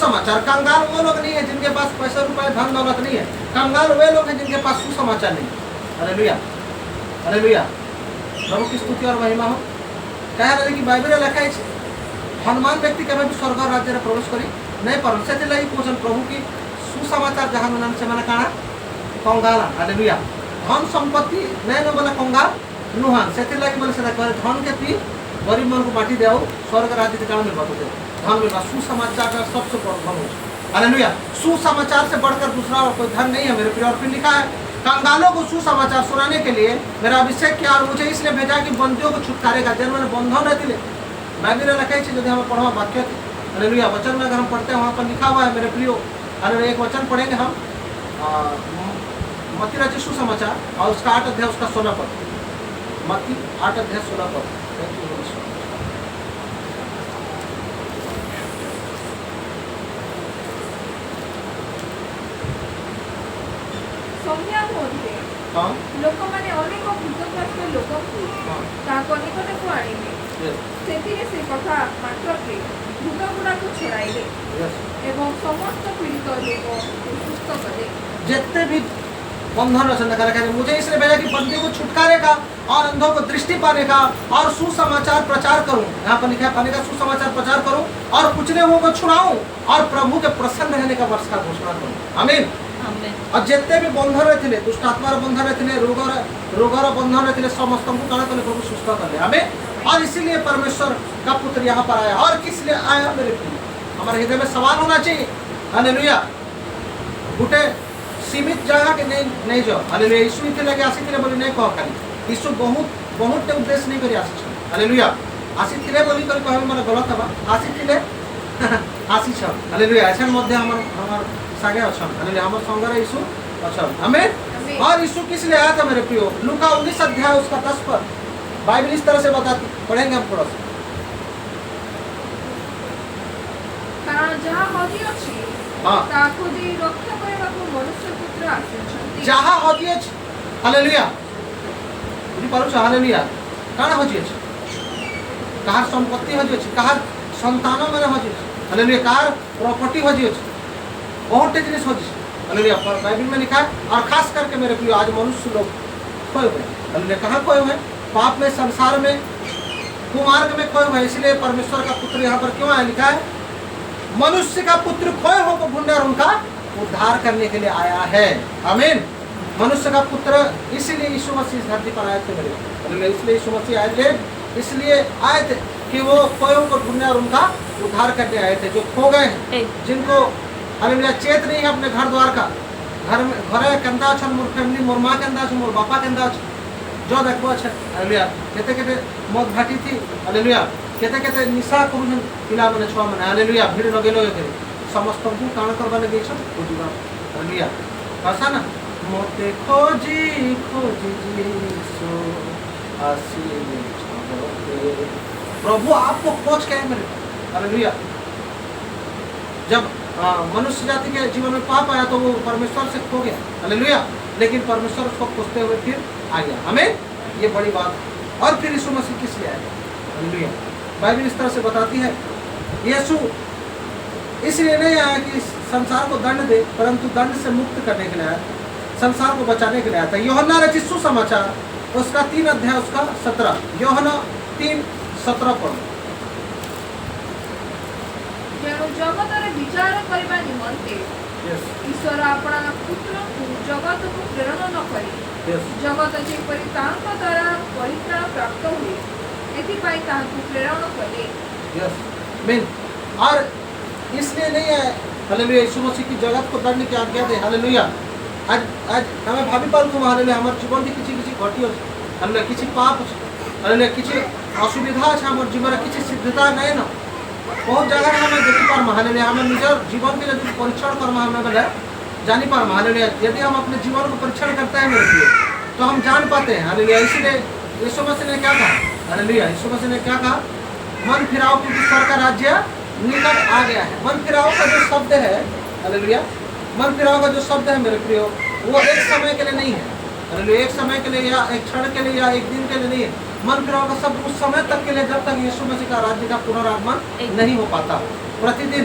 सुसमाचार। कंगाल वो लोग नहीं है जिनके पास पैसा रुपए धन दौलत नहीं है, कंगाल वे लोग हैं जिनके पास सुसमाचार नहीं। हालेलुया हालेलुया, प्रभु की स्तुति और महिमा हो। कहे रहे कि बाइबल लिखा है धनवान व्यक्ति केवे भी स्वर्ग राज्य में प्रवेश करी नहीं पार, से कौन प्रभु की सुसमाचार जहाँ नाम से मैंने कहा कंगाल। हालेलुया, धन संपत्ति नहीं न बोले कंगाल नुहान, से बोले धन के पी गरीब मन को बांटी दे स्वर्ग राज्य के कारण मिलवा दे धन मिलवा। सुसमाचार का सबसे बड़ा धन हो। हालेलुया, सुसमाचार से बढ़कर दूसरा और कोई धन नहीं है मेरे प्रिय। और फिर लिखा है कंगालों को सुसमाचार सुनाने के लिए मेरा अभिषेक किया और मुझे इसलिए भेजा कि बंदियों को छुटकारेगा जिन्होंने बंधन रहती बाइबल लिखा है यदि हमें पढ़वा वाक्य थी। हालेलुया, वचन में अगर हम पढ़ते हैं वहाँ पर लिखा हुआ है मेरे प्रियो। हालेलुया, एक वचन पढ़ेंगे हम मत्ती रचित सुसमाचार और उसका 8 अध्याय उसका 16 पद। मत्ती 8 अध्याय 16 पद। ଲୋକମାନେ ଅନେକ ଭୂତଗ୍ରସ୍ତ ଲୋକଙ୍କୁ ତାଙ୍କ ନିକଟକୁ ଆଣିଲେ, ସେଥିରେ ସେ କଥା ମାତ୍ରକେ ଭୂତଗୁଡ଼ାକୁ ଛଡ଼ାଇଲେ ଏବଂ ସମସ୍ତ ପୀଡ଼ିତ ଲୋକଙ୍କୁ ସୁସ୍ଥ कले। जितने भी बंधन रचना मुझे इसलिए भेजा कि बंदी को छुटकारे का और अंधों को दृष्टि पाने का और सुसमाचार प्रचार करूं। यहाँ पर लिखा है पाने का सुसमाचार प्रचार करूं और कुचले हुओं को छुड़ाऊं और प्रभु के प्रसन्न रहने का वर्ष का घोषणा करूं। आमीन। और जितने भी बंधन रहे दुष्ट आत्मार बंधन रहे रोगर बंधन रहे समस्त को कण कले प्रभु सुस्थ कर। आमीन। और इसीलिए परमेश्वर का पुत्र यहाँ पर आया। और किस लिए आया मेरे प्रिय? हमारे हृदय में सवाल होना चाहिए। हालेलुया, गोटे सीमित जगह के नहीं जाओ। हालेलुया, यीशु इतने आसी बोली नहीं कह खाली यीशु बहुत बहुत उद्देश्य नहीं करी आसी। हालेलुया, आसी बोली कर कह मैंने गलत हवा आसी आसी। हालेलुया, ऐसा मध्य हमार सागे अच्छा। हालेलुया, हमारे संगे यीशु अच्छा। हमें और यीशु किस लिए आया था मेरे प्रियो? लूका 19 अध्याय उसका 10 पर बाइबल इस तरह से बताती, पढ़ेंगे हम थोड़ा सा। जहाँ हजी अच्छे। हालेलुया, बुझी पारुछ? हालेलुया, काना हजी अच्छे? कहार संपत्ति हजी अच्छे, कहार संतान मैंने हजी अच्छे। हालेलुया, कहार प्रॉपर्टी हजी अच्छे, बहुत जिनिस हजी। हालेलुया, बाइबल में लिखा है। और खास करके मेरे प्रिय आज मनुष्य लोग खोए हुए। हालेलुया, कहाँ खोए हुए? पाप में, संसार में, कुमार्ग में खोए हुए। इसलिए परमेश्वर का पुत्र यहाँ पर क्यों आया? लिखा है मनुष्य का पुत्र खोए हो को ढूंढे और उनका उद्धार करने के लिए आया है। आमीन। मनुष्य का पुत्र इसलिए यीशु मसीह इस धरती पर आए थे मेरे। इसलिए यीशु मसीह आए थे, इसलिए आए थे कि वो खोयों को ढूंढने और उनका उद्धार करने आए थे। जो खो गए हैं, जिनको हालेलुया चेत नहीं है अपने घर द्वार का, घर में घरे केंदा अच्छा, मोर फैमिली, मोर माँ केंदा अच्छा, मोर बापा केंदा अच्छा, जो देखो अच्छा। हालेलुया, केते केते मौत घाटी थी। हालेलुया, केते केते निशा करूछन पिला माने छुआ माने। हालेलुया, भीड़ लगेलो एके समस्त को काण करबा लगे छ बुझिबा। हालेलुया, भाषा ना मोते खोजी खोजी जीसो आसीने छबते। प्रभु आपको खोज के है मेरे। हालेलुया, जब मनुष्य जाति के जीवन में पाप आया तो वो परमेश्वर से खो गया। हालेलुया, लेकिन परमेश्वर उसको खोजते हुए फिर आ गया। हमें ये बड़ी बात। और फिर यीशु मसीह किस लिए आया? हालेलुया, बाइबल इस तरह से बताती है यीशु इसलिए नहीं आया कि संसार को दंड दे, परंतु दंड से मुक्त करने के लिए आया, संसार को बचाने के लिए आया था। यूहन्ना रचित सुसमाचार उसका 3 अध्याय उसका 17। यूहन्ना 3:17 पढ़ो। जगतर विचार करबा निमंते ईश्वर अपना पुत्र को जगत को प्रेरण न करी जगत जेपरि तांक द्वारा परित्राण प्राप्त हुए एथिपाई तांको प्रेरण कले। Yes mean. और इसलिए नहीं है हालेलुया यीशु मसीह की जगत को दंड की आज्ञा दे। हालेलुया, आज आज हमें भाभी पालतु हालेलुया हमारे जीवन में किसी किसी घटी हो। हालेलुया, किसी पाप हो। हालेलुया, किसी असुविधा है हमारे जीवन में, किसी सिद्धता नहीं ना बहुत जगह हमें देखी पारमा। हालेलुया, हमें निजर जीवन के यदि परीक्षण करमा हमें बोले जानी पारमा। हालेलुया, यदि हम अपने जीवन को परीक्षण करते हैं मेरे लिए तो हम जान पाते हैं। हालेलुया, इसलिए यीशु मसीह ने क्या कहा? हालेलुया, यीशु मसीह ने क्या कहा? मन फिराओ क्योंकि स्वर्ग का राज्य निकट आ गया है। मन फिराओ का जो शब्द है, हालेलुया, मन फिराओ का जो शब्द है मेरे प्रियो, वो एक समय के लिए नहीं है। हालेलुया, एक समय के लिए या एक क्षण के लिए या एक दिन के लिए नहीं है। मन फिराओ का शब्द उस समय तक के लिए जब तक यीशु मसीह का राज्य का पुनरागमन नहीं हो पाता। प्रतिदिन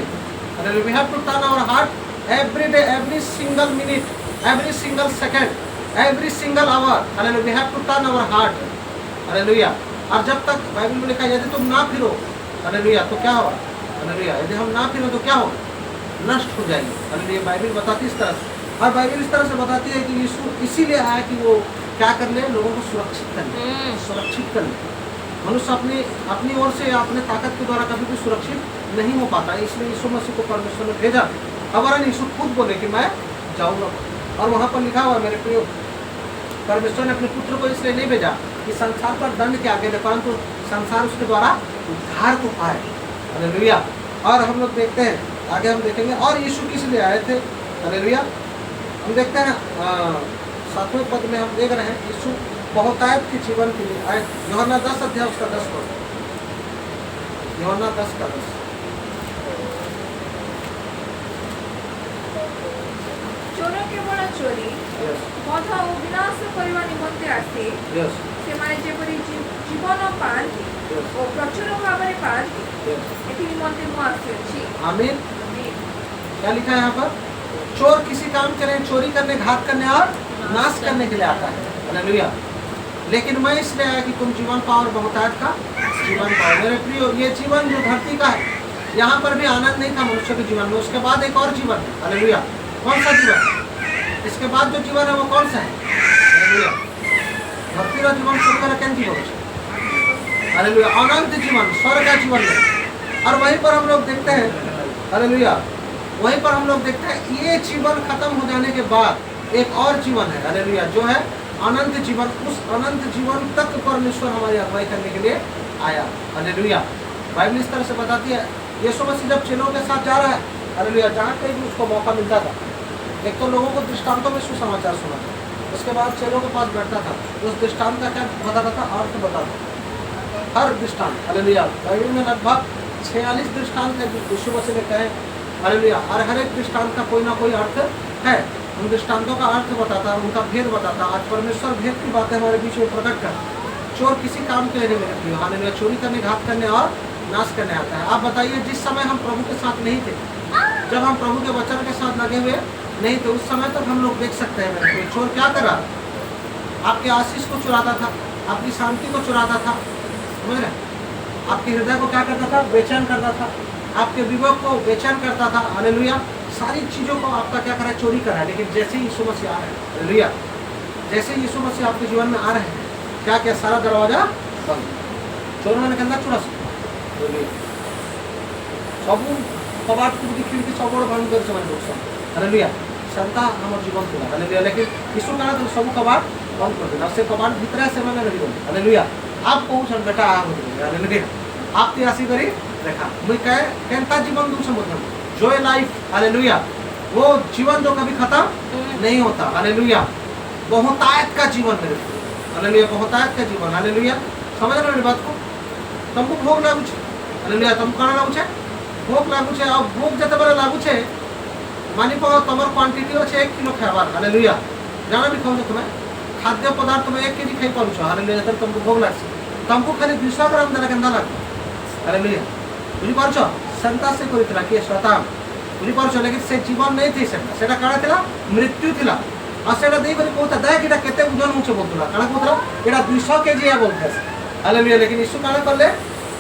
Hallelujah. We have to turn our heart every day, every single minute, every single second, every single hour. Hallelujah. We have to turn our heart. Hallelujah. और जब तक बाइबल में लिखा है यदि तुम ना फिरो, हालेलुया, तो क्या होगा? हालेलुया, यदि हम ना फिरो तो क्या होगा? नष्ट हो जाएंगे। हालेलुया, बाइबल बताती है इस तरह से। और बाइबल इस तरह से बताती है कि यीशु इसीलिए आया कि वो क्या कर ले, लोगों को सुरक्षित कर ले, सुरक्षित कर ले। मनुष्य अपनी ओर से या अपने ताकत के द्वारा कभी भी सुरक्षित नहीं हो पाता, इसलिए यीशु मसीह को परमेश्वर ने भेजा। अवरन यीशु खुद बोले कि मैं जाऊँगा, और वहाँ पर लिखा हुआ मेरे प्रियो, परमेश्वर ने अपने पुत्र को इसलिए नहीं भेजा कि संसार पर दंड के आगे दे, परंतु संसार उसके द्वारा उद्धार को पाए। हालेलुया। और हम लोग देखते हैं, आगे हम देखेंगे और यीशु किस लिए आए थे। हालेलुया। हम देखते हैं 7वें पद में हम देख रहे हैं यीशु बहुतायत के जीवन के लिए आए। यूहन्ना 10 अध्याय उसका 10 पद, यूहन्ना 10 का 10। चोर केवल चोरी मध और विनाश करने निमंते आसे, सेमाने जेपरि जीवन पाती और प्रचुर भाव में पाती, एथि निमंते मु आसी। आमीन। क्या लिखा है यहाँ पर? चोर किसी काम के लिए चोरी करने, घात करने और नाश करने के लिए आता है। हालेलुया। लेकिन मैं इसलिए आया कि तुम जीवन पाओ और बहुतायत का जीवन पाओ। मेरे प्रियो, ये जीवन जो धरती का है, यहाँ पर भी आनंद नहीं था मनुष्य के जीवन में, उसके बाद एक और जीवन है। हालेलुया। कौन सा जीवन? इसके बाद जो जीवन है वो कौन सा है? हालेलुया। धरती का जीवन स्वर्ग का जीवन है। हालेलुया। अनंत जीवन, स्वर्ग का जीवन है। और वहीं पर हम लोग देखते हैं, हालेलुया, वहीं पर हम लोग देखते हैं ये जीवन खत्म हो जाने के बाद एक और जीवन है। हालेलुया, जो है अनंत जीवन। उस अनंत जीवन तक परमेश्वर हमारी अगुवाई करने के लिए आया। हालेलुया। बाइबल इस तरह से बताती है, यीशु मसीह जब चेलों के साथ जा रहा है, हालेलुया, जहाँ कहीं भी उसको मौका मिलता था, एक तो लोगों को दृष्टांतों में सुसमाचार सुना था, उसके बाद चेलों के पास बैठता था, उस दृष्टांत का क्या बताता था? अर्थ बताता था। हर दृष्टांत, हालेलुया, बाइबल में लगभग 46 दृष्टांत है यीशु मसीह ने कहे। हालेलुया। और हर एक दृष्टांत का कोई ना कोई अर्थ है। उन दृष्टांतों का अर्थ बताता, उनका भेद बताता। आज परमेश्वर भेद की बातें हमारे बीच में प्रकट कर। चोर किसी काम के लिए नहीं, मेरे प्रिय, हालेलुया, चोरी करने, घात करने और नाश करने आता है। आप बताइए, जिस समय हम प्रभु के साथ नहीं थे, जब हम प्रभु के वचन के साथ लगे हुए नहीं थे, उस समय तक हम लोग देख सकते हैं मेरे प्रिय, चोर क्या कर रहा? आपके आशीष को चुराता था, आपकी शांति को चुराता था, समझ रहे? आपके हृदय को क्या करता था? बेचैन करता था, आपके विवेक को बेचैन करता था। हालेलुया। सारी चीज़ों को आपका क्या करा है? चोरी करा है। लेकिन जैसे ही यीशु मसीह आ रहे हैं, हालेलुया, जैसे ही यीशु मसीह आपके जीवन में आ रहे हैं, क्या क्या सारा दरवाजा बंद, चोर मैंने कहना चुरा सब कबाट कुछ खिड़की सब बंद कर लोग। हालेलुया। संता हमारे जीवन खुला। हालेलुया। लेकिन यीशु कहना तो सब कबाट बंद कर देना, से कबाट भीतर से मैंने नहीं बोली। हालेलुया। आप कहूँ बेटा आ हो, हालेलुया, आप त्यासी करी देखा मुझे कहे कहता जीवन तुम समझ जो लाइफ, हालेलुया, वो जीवन जो कभी खत्म नहीं होता। हालेलुया। बहुतायत का जीवन मेरे, हालेलुया, बहुतायत का जीवन। हालेलुया। समझ रहे बात को? तुमको भोग लागू छे, हालेलुया, तुमको कौन लागू छे? भोग लागू छे। अब भोग जते बेले लागू छे, मानी पाओ तमर क्वांटिटी अच्छे 1 किलो खाइबार। हालेलुया। जाना भी कहूँ तुम्हें खाद्य पदार्थ तुम्हें 1 केजी खाई पारुछ। हालेलुया। जब तुमको भोग लागছে, तुमको खाली 200 ग्राम देला केंदा लागतो। हालेलुया। बुझी पारुछ? संता से करितला कि शैतान, बुझी पारुछ? लेकिन से जीवन नहीं थी, सेटा काड़ा थिला मृत्यु थिला। और सेटा देई बरी कहता दे कि केते ओजन होचे बोलतला, काड़ा कहतला एटा 200 केजी है बोलते। हालेलुया। लेकिन यीशु काड़ा करले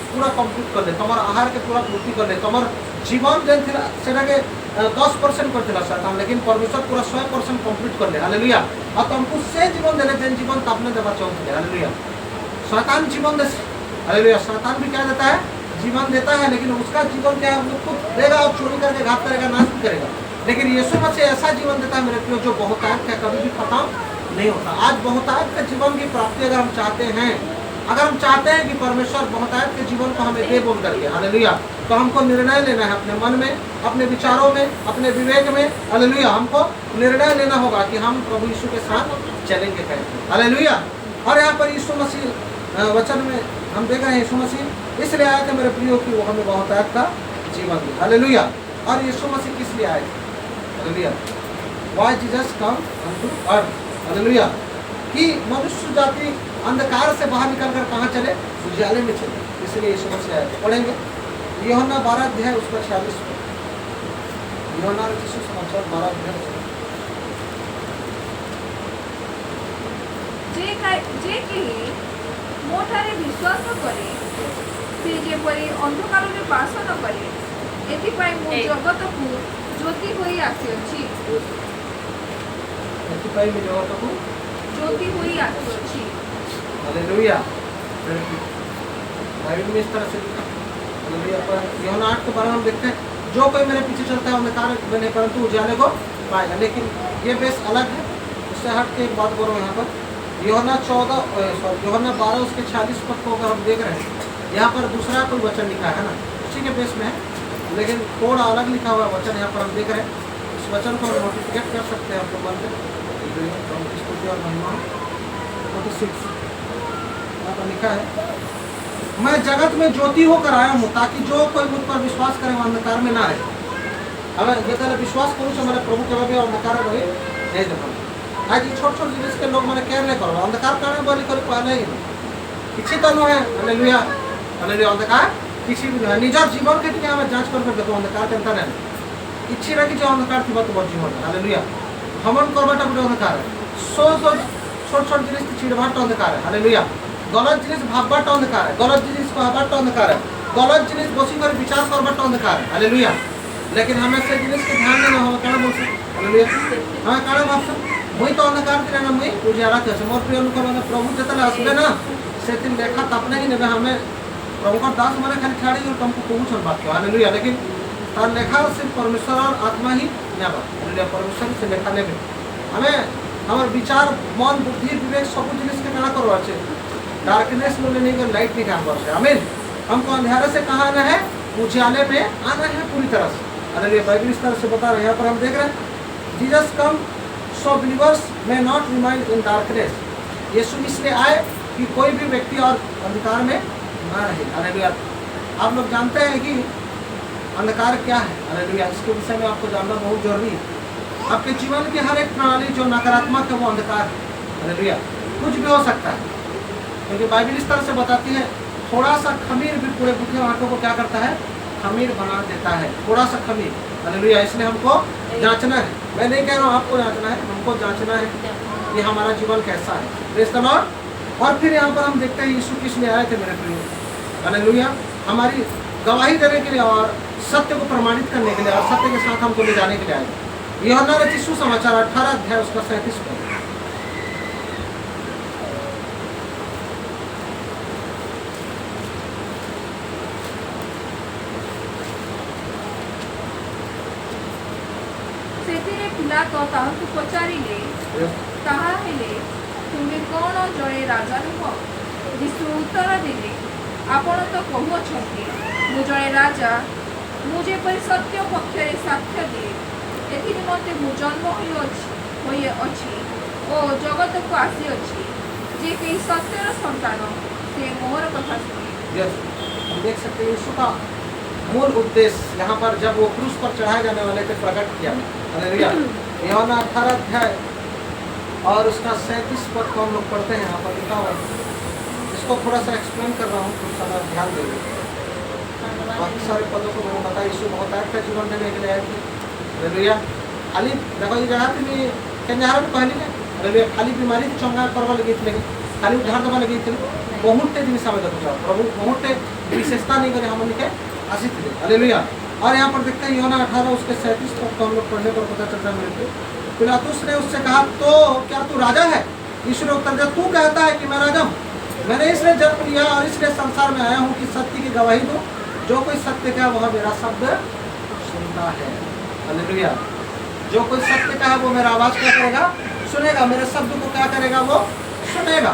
पूरा कंप्लीट करले, तमर आहार के पूरा पूर्ति करले, तमर जीवन जेन थिला सेटा के 10% करथिला शैतान, लेकिन परमेश्वर पूरा 100% कंप्लीट करले। हालेलुया। और तुमको से जीवन देले जेन जीवन आपने देवा चाहते। हालेलुया। शैतान जीवन दे, हालेलुया, शैतान भी क्या देता है? जीवन देता है, लेकिन उसका जीवन क्या है? वो खुद देगा और चोरी करके घात करेगा, नाश भी करेगा। लेकिन यीशु मसीह ऐसा जीवन देता है मेरे प्रियो जो बहुतायत का कभी भी खत्म नहीं होता। आज बहुतायत का जीवन की प्राप्ति अगर हम चाहते हैं, अगर हम चाहते हैं कि परमेश्वर बहुतायत के जीवन को हमें दे बोल करके, हालेलुया, तो हमको निर्णय लेना है अपने मन में, अपने विचारों में, अपने विवेक में। हालेलुया। हमको निर्णय लेना होगा कि हम प्रभु यीशु के साथ चलेंगे कैसे। हालेलुया। और यहाँ पर यीशु मसीह वचन में हम देख रहे हैं, यीशु मसीह इसलिए आए थे मेरे प्रियो कि वो हमें बहुतायत का जीवन दे। हालेलुया। और यीशु मसीह किस लिए आए थे? Hallelujah. Why Jesus come to earth. Hallelujah. कि मनुष्य जाति अंधकार से बाहर निकलकर कहाँ चले? उजाले में चले। इसलिए यीशु मसीह आए थे। पढ़ेंगे यूहन्ना 12 अध्याय उसका 46। यूहन्ना रचित सुसमाचार 12 अध्याय जे केही मोठारे विश्वास न करे से जेपरी अंधकार में बास न करे एथिपाई मु जगत को ज्योति होई आसीअछि एथिपाई मु जगत को ज्योति होई आसीअछि। हालेलुया। बाइबल में इस तरह से लिखा हालेलुया। पर यूहन्ना 8 के 12 हम देखते हैं जो कोई मेरे पीछे चलता है अंधकार में नहीं परंतु उजाले को पाएगा। लेकिन ये बेस अलग है, उससे हट के एक बात बोलो यहाँ पर यूहन्ना 12 उसके 46 पद को अगर हम देख रहे हैं यहाँ पर दूसरा कोई वचन लिखा है ना, उसी के बेस में है, लेकिन थोड़ा अलग लिखा हुआ वचन यहाँ पर हम देख रहे हैं। इस वचन को हम नोटिफिकेट कर सकते हैं आपको मन में स्तुति और महिमा 46 यहाँ पर लिखा है, मैं जगत में ज्योति होकर आया हूँ ताकि जो कोई मुझ पर विश्वास करे वो अंधकार में ना रहे। हमें जेतने विश्वास करूँ हमारे प्रभु के भी अंधकार रहे नहीं देखो। आज ये छोट छोट जिनिस के लोग मैंने केयर नहीं करो अंधकार कारण बोली कर पहले ही किसी तो नुहे हालेलुया हालेलुया अंधकार किसी भी नुहे निजर जीवन के टिके हमें जांच कर देखो अंधकार केनता नहीं इच्छी रखी जो अंधकार थी तो बहुत जीवन हालेलुया हमन करबाटा बड़े अंधकार है सो छोट छोट जिनिस चिड़वाट अंधकार है हालेलुया गलत जिनिस भाबबाट अंधकार है गलत जिनिस कहबाट अंधकार है गलत जिनिस बसी कर विचार करबाट अंधकार है हालेलुया। लेकिन हमें से जिनिस के ध्यान देना हम काना बोल हालेलुया हमें काना भाबस मुई तो अंधकार के ना मुई उजियारा के मोर प्रिय लोक माने प्रभु जतले आसबे ना से दिन देखा तपने ही नेबे हमें प्रभु का दास माने खाली छाड़ी और तुमको पहुंचन बात के हालेलुया। लेकिन तार लेखा सिर्फ परमेश्वर और आत्मा ही नेबा हालेलुया परमेश्वर से लेखा नेबे हमें हमर विचार मन बुद्धि विवेक सब जिनिस के काना करवा छे डार्कनेस में नहीं कर लाइट नहीं काम कर आमीन। हमको अंधेरे से कहाँ आना है उजाले में आना है पूरी तरह से हालेलुया। बाइबल इस तरह से बता रहे हैं यहाँ पर हम देख रहे हैं जीसस कम सो बिलीवर्स में नॉट रिमाइन इन डार्कनेस यीशु इसलिए आए कि कोई भी व्यक्ति और अंधकार में ना रहे हालेलुया। आप लोग जानते हैं कि अंधकार क्या है हालेलुया इसके विषय में आपको जानना बहुत जरूरी है। आपके जीवन की हर एक प्रणाली जो नकारात्मक है वो अंधकार है हालेलुया। कुछ भी हो सकता है क्योंकि बाइबल इस तरह से बताती है थोड़ा सा खमीर भी पूरे भूखे आंखों को क्या करता है खमीर बना देता है थोड़ा सा खमीर हालेलुया। इसलिए हमको जांचना है मैं नहीं कह रहा हूँ आपको जांचना है हमको जांचना है कि हमारा जीवन कैसा है प्रेज़ द लॉर्ड। और फिर यहाँ पर हम देखते हैं यीशु किस लिए आए थे मेरे प्रिय हालेलुया हमारी गवाही देने के लिए और सत्य को प्रमाणित करने के लिए और सत्य के साथ हमको ले जाने के लिए आए। यूहन्ना रचित सुसमाचार 18 अध्याय उसका 37 पद ପିଲାତ ତାହାକୁ ପଚାରିଲେ ତାହା ହେଲେ ତୁମେ କ'ଣ ଜଣେ ରାଜା ନୁହ? ଯୀଶୁ ଉତ୍ତର ଦେଲେ ଆପଣ ତ କହୁଅଛନ୍ତି ମୁଁ ଜଣେ ରାଜା। ମୁଁ ଯେପରି ସତ୍ୟ ପକ୍ଷରେ ସାକ୍ଷ୍ୟ ଦିଏ ଏଥି ନିମନ୍ତେ ମୁଁ ଜନ୍ମ ହୋଇଅଛି ଓ ଜଗତକୁ ଆସିଅଛି ଯେ କେହି ସତ୍ୟର ସନ୍ତାନ ସେ ମୋହର କଥା ଶୁଣେ। हम देख सकते हैं यीशु का मूल उद्देश्य यहाँ पर जब वो क्रूस पर चढ़ाए जाने वाले थे प्रकट किया हालेलुया। यूहन्ना 18 अध्याय और उसका 37 पद को हम लोग पढ़ते हैं यहाँ पर लिखा हुआ है। इसको थोड़ा सा एक्सप्लेन कर रहा हूँ कुछ समय ध्यान देंगे बाकी सारे पदों को मैंने बताया। यीशु बहुत का जीवन देने के लिए आए थे हालेलुया। खाली देखो ये जगह पे केंजार में कहली हालेलुया खाली बीमारी चंगा करवा लगी थी खाली उद्धार देवा लगी थी बहुत जिन समय देखो प्रभु बहुत विशेषता नहीं करे हम के आसी थे हालेलुया। और यहाँ पर देखते हैं यूहन्ना 18 उसके 37 तक तो हम लोग पढ़ने पर पता चलता है मेरे को। पिलातुस ने उससे कहा तो क्या तू राजा है? यीशु ने उत्तर दिया तू कहता है कि मैं राजा हूँ। मैंने इसलिए जन्म लिया और इसलिए संसार में आया हूँ कि सत्य की गवाही दो। जो कोई सत्य का वह मेरा शब्द सुनता है हालेलुया। जो कोई सत्य का है वो मेरा आवाज क्या करेगा सुनेगा मेरे शब्द को क्या करेगा वो सुनेगा